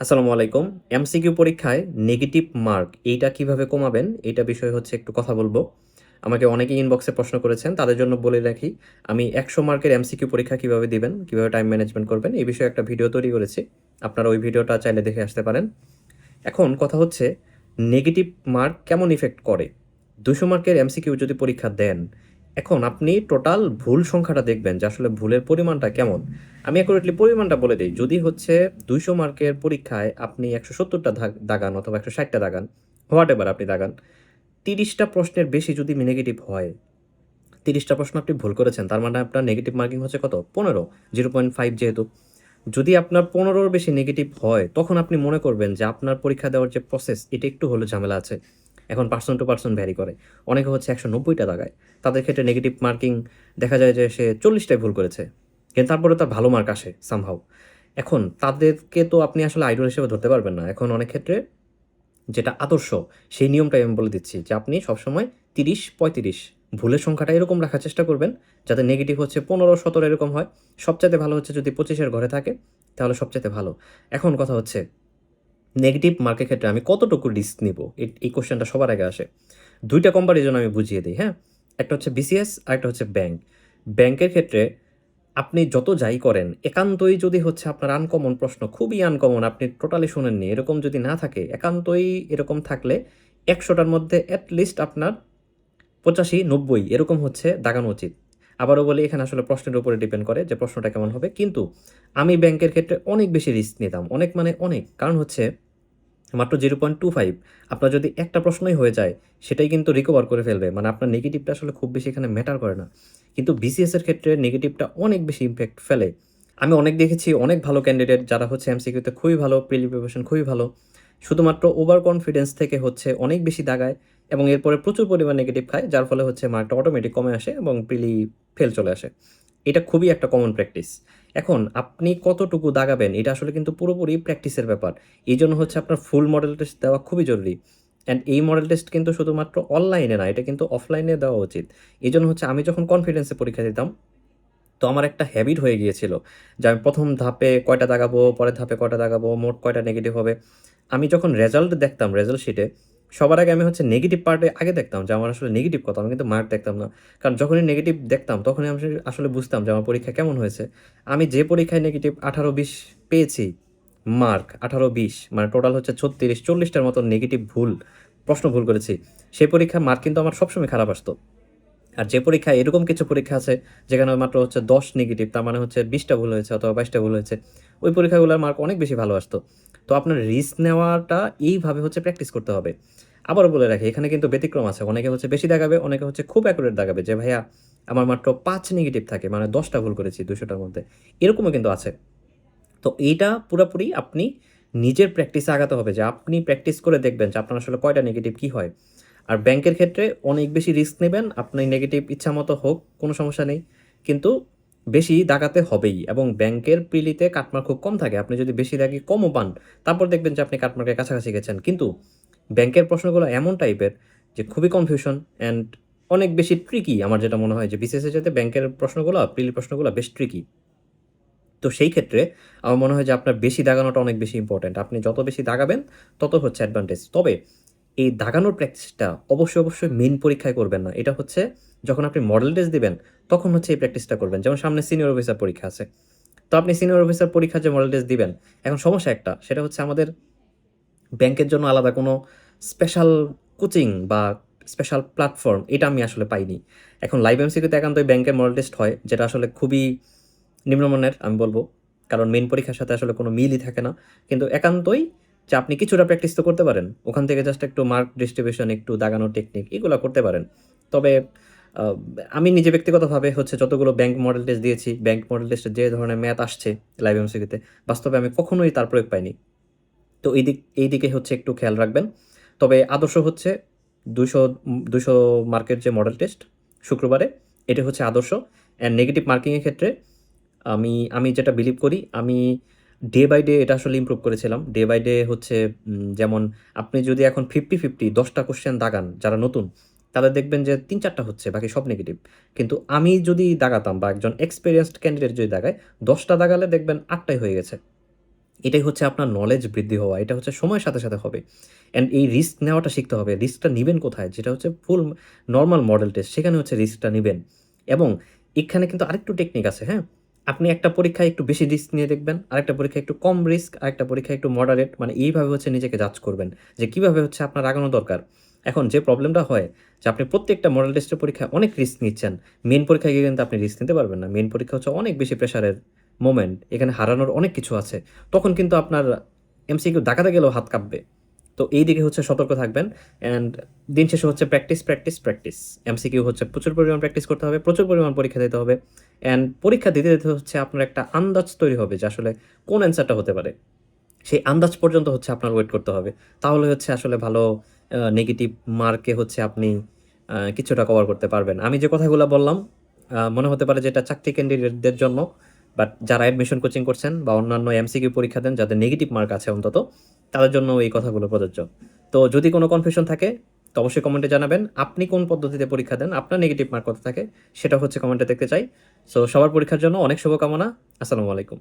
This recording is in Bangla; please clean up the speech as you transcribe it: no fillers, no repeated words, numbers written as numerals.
আসসালামু আলাইকুম। এমসিকিউ পরীক্ষায় নেগেটিভ মার্ক এইটা কিভাবে কমাবেন? এইটা বিষয়ে হচ্ছে একটু কথা বলবো। আমাকে অনেকেই ইনবক্সে প্রশ্ন করেছেন। তাদের জন্য বলে রাখি, আমি ১০০ মার্কের এমসিকিউ পরীক্ষা কিভাবে দিবেন, কিভাবে টাইম ম্যানেজমেন্ট করবেন, এই বিষয়ে একটা ভিডিও তৈরি করেছি। আপনারা ওই ভিডিওটা চাইলে দেখে আসতে পারেন। এখন কথা হচ্ছে, নেগেটিভ মার্ক কেমন ইফেক্ট করে? ২০০ মার্কের এমসিকিউ যদি পরীক্ষা দেন, এখন আপনি টোটাল ভুল সংখ্যাটা দেখবেন যে আসলে ভুলের পরিমাণটা কেমন। আমি অ্যাকুরেটলি পরিমাণটা বলে দেই। যদি হচ্ছে ২০০ মার্কের পরীক্ষায় আপনি ১৭০ টা দাগান অথবা ১৬০ টা দাগান, হোয়াটএভার আপনি দাগান, ৩০ টা প্রশ্নের বেশি যদি নেগেটিভ হয়, ৩০ টা প্রশ্ন আপনি ভুল করেছেন। তার মানে আপনার নেগেটিভ মার্কিং হচ্ছে কত? ১৫, 0.5 যেহেতু। যদি আপনার ১৫ র বেশি নেগেটিভ হয়, তখন আপনি মনে করবেন যে আপনার পরীক্ষা দেওয়ার যে প্রসেস, এটা একটু হলেও ঝামেলা আছে। এখন পারসন টু পারসন ভ্যারি করে। অনেকে হচ্ছে ১৯০ টা দাগায়। তাদের ক্ষেত্রে নেগেটিভ মার্কিং দেখা যায় যে সে ৪০ টাই ভুল করেছে। কিন্তু তারপরেও তার ভালো মার্ক আসে সামহাউ। এখন তাদেরকে তো আপনি আসলে আইডল হিসেবে ধরতে পারবেন না। এখন অনেক ক্ষেত্রে যেটা আদর্শ, সেই নিয়মটাই আমি বলে দিচ্ছি যে আপনি সবসময় ৩০-৩৫ ভুলের সংখ্যাটা এরকম রাখার চেষ্টা করবেন যাতে নেগেটিভ হচ্ছে ১৫-১৭ এরকম হয়। সবচাইতে ভালো হচ্ছে যদি ২৫ এর ঘরে থাকে তাহলে সবচাইতে ভালো। এখন কথা হচ্ছে, নেগেটিভ মার্কের ক্ষেত্রে আমি কতটুকু রিস্ক নিবো? এই কোয়েশ্চেনটা সবার আগে আসে। ২ টা কম্পারিজন আমি বুঝিয়ে দেই, হ্যাঁ? একটা হচ্ছে বিসিএস আরেকটা হচ্ছে ব্যাংক। ব্যাংকের ক্ষেত্রে আপনি যত যাই করেন, একান্তই যদি হচ্ছে আপনার আনকমন প্রশ্ন, খুবই আনকমন, আপনি টোটালি শোনেননি, এরকম যদি না থাকে, একান্তই এরকম থাকলে ১০০ টার মধ্যে এট লিস্ট আপনার ৮৫-৯০ এরকম হচ্ছে দাগানো উচিত। আবারও বলি, এখানে আসলে প্রশ্নের উপরে ডিপেন্ড করে যে প্রশ্নটা কেমন হবে। কিন্তু আমি ব্যাংকের ক্ষেত্রে অনেক বেশি রিস্ক নিতাম। অনেক মানে অনেক। কারণ হচ্ছে মাত্র 0.25, আপনার যদি একটা প্রশ্নই হয়ে যায়, সেটাই কিন্তু রিকভার করে ফেলবে। মানে আপনার নেগেটিভটা আসলে খুব বেশি এখানে ম্যাটার করে না। কিন্তু বিসিএস এর ক্ষেত্রে নেগেটিভটা অনেক বেশি ইমপ্যাক্ট ফেলে। আমি অনেক দেখেছি, অনেক ভালো ক্যান্ডিডেট যারা হচ্ছে এমসিকিউতে খুবই ভালো, প্রিলি প্রিপারেশন খুবই ভালো। শুধুমাত্র ওভার কনফিডেন্স থেকে হচ্ছে অনেক বেশি দাগায় এবং এরপরে প্রচুর পরিমাণ নেগেটিভ খায়, যার ফলে হচ্ছে মার্কটা অটোমেটিক কমে আসে এবং প্রিলি ফেল চলে আসে। এটা খুবই একটা কমন প্র্যাকটিস। এখন আপনি কতটুকু দাগাবেন, এটা আসলে কিন্তু পুরোপুরি প্র্যাকটিসের ব্যাপার। এইজন্য হচ্ছে আপনার ফুল মডেল টেস্ট দেওয়া খুবই জরুরি। অ্যান্ড এই মডেল টেস্ট কিন্তু শুধুমাত্র অনলাইনে না, এটা কিন্তু অফলাইনে দেওয়া উচিত। এজন্য হচ্ছে আমি যখন কনফিডেন্সে পরীক্ষা দিতাম, তো আমার একটা হ্যাবিট হয়ে গিয়েছিল যে আমি ১ম ধাপে কয়টা দাগাবো, পরের ধাপে কয়টা দাগাবো, মোট কয়টা নেগেটিভ হবে। আমি যখন রেজাল্ট দেখতাম, রেজাল্ট শিটে সবার আগে আমি হচ্ছে নেগেটিভ পার্টে আগে দেখতাম যে আমার আসলে নেগেটিভ কত। আমি কিন্তু মার্ক দেখতাম না। কারণ যখনই নেগেটিভ দেখতাম তখনই আমি আসলে বুঝতাম যে আমার পরীক্ষা কেমন হয়েছে। আমি যে পরীক্ষায় নেগেটিভ ১৮-২০ পেয়েছি, মার্ক ১৮-২০ মানে টোটাল হচ্ছে ৩৬-৪০ টার মতো নেগেটিভ ভুল, প্রশ্ন ভুল করেছি। সেই পরীক্ষার মার্ক কিন্তু আমার সবসময় খারাপ আসতো। আর যে পরীক্ষায় এরকম কিছু পরীক্ষা আছে যেখানে মাত্র হচ্ছে ১০ নেগেটিভ, তার মানে হচ্ছে ২০ টা ভুল হয়েছে অথবা ২২ টা ভুল হয়েছে। ওই পরীক্ষাগুলোর মার্ক অনেক বেশি ভালো আসতো। তো আপনার রিস্ক নেওয়াটা এইভাবে হচ্ছে প্র্যাকটিস করতে হবে। আবারও বলে রাখি, এখানে কিন্তু ব্যতিক্রম আছে। অনেকে হচ্ছে বেশি দাগাবে, অনেকে হচ্ছে খুব অ্যাকুরেট দাগাবে যে ভাইয়া আমার মাত্র ৫ নেগেটিভ থাকে, মানে ১০ টা ভুল করেছি ২০০ টার মধ্যে। এরকমও কিন্তু আছে। তো এইটা পুরাপুরি আপনি নিজের প্র্যাকটিসে আগাতে হবে যে আপনি প্র্যাকটিস করে দেখবেন যে আপনার আসলে কয়টা নেগেটিভ কি হয়। আর ব্যাংকের ক্ষেত্রে অনেক বেশি রিস্ক নেবেন। আপনি নেগেটিভ ইচ্ছামতো হোক, কোনো সমস্যা নেই। কিন্তু বেশি দাগাতে হবেই এবং ব্যাংকের প্রিলিতে কাটমার্ক খুব কম থাকে। আপনি যদি বেশি দাগি কমও পান, তারপর দেখবেন যে আপনি কাটমার্কের কাছাকাছি গেছেন। কিন্তু ব্যাংকের প্রশ্নগুলো এমন টাইপের যে খুবই কনফিউশন অ্যান্ড অনেক বেশি ট্রিকি। আমার যেটা মনে হয় যে বিসিএস এর চাইতে ব্যাংকের প্রশ্নগুলো, প্রিলি প্রশ্নগুলো বেশ ট্রিকি। তো সেই ক্ষেত্রে আমার মনে হয় যে আপনার বেশি দাগানোটা অনেক বেশি ইম্পোর্টেন্ট। আপনি যত বেশি দাগাবেন তত হচ্ছে অ্যাডভান্টেজ। তবে এই দাগানোর প্র্যাকটিসটা অবশ্যই মেইন পরীক্ষায় করবেন না। এটা হচ্ছে যখন আপনি মডেল টেস্ট দিবেন, তখন হচ্ছে এই প্র্যাকটিসটা করবেন। যেমন সামনে সিনিয়র অফিসার পরীক্ষা আছে। তো আপনি সিনিয়র অফিসার পরীক্ষার যে মডেল টেস্ট দিবেন, এখন সমস্যা একটা, সেটা হচ্ছে আমাদের ব্যাংকের জন্য আলাদা কোনো স্পেশাল কোচিং বা স্পেশাল প্ল্যাটফর্ম এটা আমি আসলে পাইনি। এখন লাইভ এমসিকিউতে একান্তই ব্যাংকের মডেল টেস্ট হয়, যেটা আসলে খুবই নিম্নমানের আমি বলব। কারণ মেইন পরীক্ষার সাথে আসলে কোনো মিলই থাকে না। কিন্তু একান্তই যে আপনি কিছুটা প্র্যাকটিস তো করতে পারেন। ওখান থেকে জাস্ট একটু মার্ক ডিস্ট্রিবিউশন, একটু দাগানোর টেকনিক এগুলা করতে পারেন। তবে আ আমি নিজে ব্যক্তিগতভাবে হচ্ছে যতগুলো ব্যাংক মডেল টেস্ট দিয়েছি, ব্যাংক মডেল টেস্টে যে ধরনের ম্যাথ আসছে লাইভ এমসিকিউতে, বাস্তবে আমি কখনোই তার প্রয়োগ পাইনি। তো এই দিকে হচ্ছে একটু খেয়াল রাখবেন। তবে আদর্শ হচ্ছে ২০০ ২০০ মার্কের যে মডেল টেস্ট শুক্রবারে, এটা হচ্ছে আদর্শ। অ্যান্ড নেগেটিভ মার্কিং এর ক্ষেত্রে আমি যেটা বিলিভ করি, আমি ডে বাই ডে এটা আসলে ইমপ্রুভ করেছিলাম। ডে বাই ডে হচ্ছে যেমন আপনি যদি এখন 50-50 ১০ টা কোয়েশ্চেন দাগান যারা নতুন, তাদের দেখবেন যে ৩-৪ টা হচ্ছে, বাকি সব নেগেটিভ। কিন্তু আমি যদি দাগাতাম বা একজন এক্সপেরিয়েন্সড ক্যান্ডিডেট যদি দাগায়, ১০ টা দাগালে দেখবেন ৮ টাই হয়ে গেছে। এটাই হচ্ছে আপনার নলেজ বৃদ্ধি হওয়া। এটা হচ্ছে সময়ের সাথে, সাথে হবে। অ্যান্ড এই রিস্ক নেওয়াটা শিখতে হবে। রিস্কটা নিবেন কোথায়? যেটা হচ্ছে ফুল নরমাল মডেল টেস্ট, সেখানে হচ্ছে রিস্কটা নিবেন। এবং এখানে কিন্তু আরেকটু টেকনিক আছে, হ্যাঁ? আপনি একটা পরীক্ষায় একটু বেশি রিস্ক নিয়ে দেখবেন, আরেকটা পরীক্ষায় একটু কম রিস্ক, আরেকটা পরীক্ষায় একটু মডারেট, মানে এইভাবে হচ্ছে নিজেকে জাজ করবেন যে কিভাবে হচ্ছে আপনার আগানো দরকার। এখন যে প্রবলেমটা হয় যে আপনি প্রত্যেকটা মডেল টেস্টের পরীক্ষায় অনেক রিস্ক নিচ্ছেন। মেইন পরীক্ষায় গিয়ে কিন্তু আপনি রিস্ক নিতে পারবেন না। মেইন পরীক্ষা হচ্ছে অনেক বেশি প্রেশারের মোমেন্ট। এখানে হারানোর অনেক কিছু আছে। তখন কিন্তু আপনার এমসিকিউ দাগাতে গেলেও হাত কাঁপবে। তো এই দিকে হচ্ছে সতর্ক থাকবেন। অ্যান্ড দিন শেষে হচ্ছে প্র্যাকটিস, প্র্যাকটিস, প্র্যাকটিস। এমসিকিউ হচ্ছে প্রচুর পরিমাণ প্র্যাকটিস করতে হবে, প্রচুর পরিমাণ পরীক্ষা দিতে হবে। অ্যান্ড পরীক্ষা দিতে, দিতে হচ্ছে আপনার একটা আন্দাজ তৈরি হবে যে আসলে কোন অ্যান্সারটা হতে পারে। সেই আন্দাজ পর্যন্ত হচ্ছে আপনার ওয়েট করতে হবে। তাহলে হচ্ছে আসলে ভালো নেগেটিভ মার্কে হচ্ছে আপনি কিছুটা কভার করতে পারবেন। আমি যে কথাগুলা বললাম, মনে হতে পারে যে এটা চাকরি ক্যান্ডিডেটদের জন্য। বাট যারা অ্যাডমিশন কোচিং করছেন বা অন্যান্য এমসিকিউ পরীক্ষা দেন, যাদের নেগেটিভ মার্ক আছে অন্তত, তাদের জন্য এই কথাগুলো প্রযোজ্য। তো যদি কোনো কনফিউশন থাকে, তো অবশ্যই কমেন্টে জানাবেন। আপনি কোন পদ্ধতিতে পরীক্ষা দেন, আপনার নেগেটিভ মার্ক কত থাকে, সেটা হচ্ছে কমেন্টে দেখতে চাই। সো সবার পরীক্ষার জন্য অনেক শুভকামনা। আসসালামু আলাইকুম।